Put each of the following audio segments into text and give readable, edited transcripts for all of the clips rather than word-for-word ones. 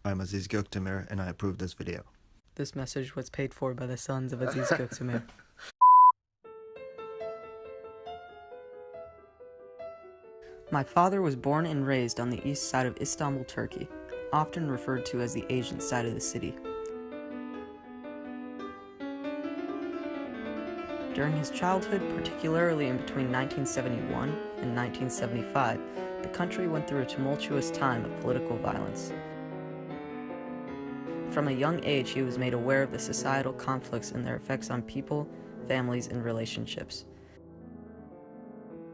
I'm Aziz Gökdemir, and I approve this video. This message was paid for by the sons of Aziz Gökdemir. My father was born and raised on the east side of Istanbul, Turkey, often referred to as the Asian side of the city. During his childhood, particularly in between 1971 and 1975, the country went through a tumultuous time of political violence. From a young age, he was made aware of the societal conflicts and their effects on people, families, and relationships.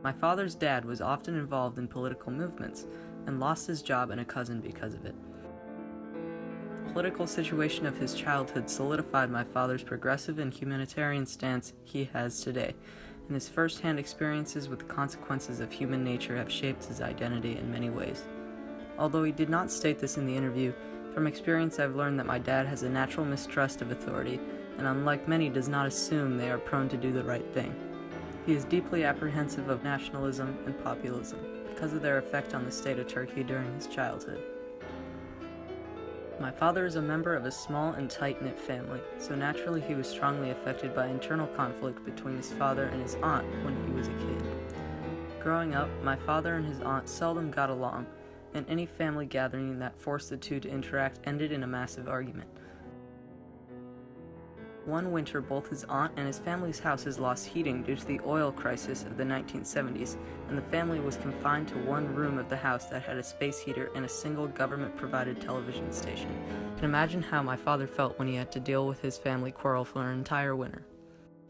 My father's dad was often involved in political movements and lost his job and a cousin because of it. The political situation of his childhood solidified my father's progressive and humanitarian stance he has today, and his first-hand experiences with the consequences of human nature have shaped his identity in many ways. Although he did not state this in the interview, from experience I've learned that my dad has a natural mistrust of authority, and unlike many does not assume they are prone to do the right thing. He is deeply apprehensive of nationalism and populism because of their effect on the state of Turkey during his childhood. My father is a member of a small and tight-knit family, so naturally he was strongly affected by internal conflict between his father and his aunt when he was a kid. Growing up, my father and his aunt seldom got along, and any family gathering that forced the two to interact ended in a massive argument. One winter, both his aunt and his family's houses lost heating due to the oil crisis of the 1970s, and the family was confined to one room of the house that had a space heater and a single government-provided television station. You can imagine how my father felt when he had to deal with his family quarrel for an entire winter.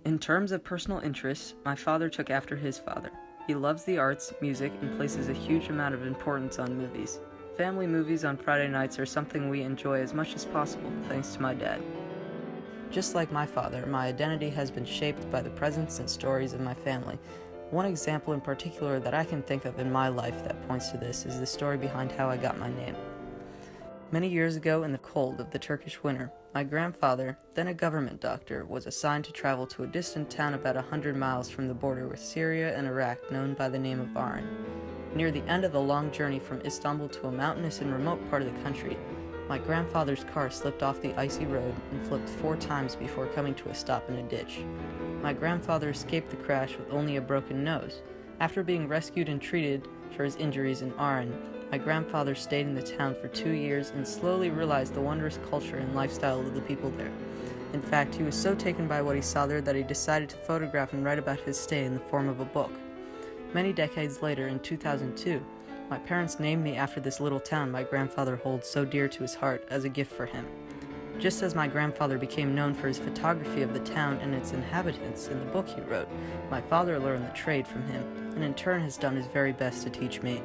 In terms of personal interests, my father took after his father. He loves the arts, music, and places a huge amount of importance on movies. Family movies on Friday nights are something we enjoy as much as possible, thanks to my dad. Just like my father, my identity has been shaped by the presence and stories of my family. One example in particular that I can think of in my life that points to this is the story behind how I got my name. Many years ago, in the cold of the Turkish winter, my grandfather, then a government doctor, was assigned to travel to a distant town about 100 miles from the border with Syria and Iraq known by the name of Aran. Near the end of the long journey from Istanbul to a mountainous and remote part of the country, my grandfather's car slipped off the icy road and flipped 4 times before coming to a stop in a ditch. My grandfather escaped the crash with only a broken nose. After being rescued and treated for his injuries in Aran, my grandfather stayed in the town for 2 years and slowly realized the wondrous culture and lifestyle of the people there. In fact, he was so taken by what he saw there that he decided to photograph and write about his stay in the form of a book. Many decades later, in 2002, my parents named me after this little town my grandfather holds so dear to his heart as a gift for him. Just as my grandfather became known for his photography of the town and its inhabitants in the book he wrote, my father learned the trade from him, and in turn has done his very best to teach me.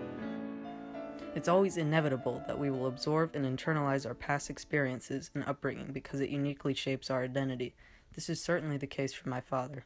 It's always inevitable that we will absorb and internalize our past experiences and upbringing because it uniquely shapes our identity. This is certainly the case for my father.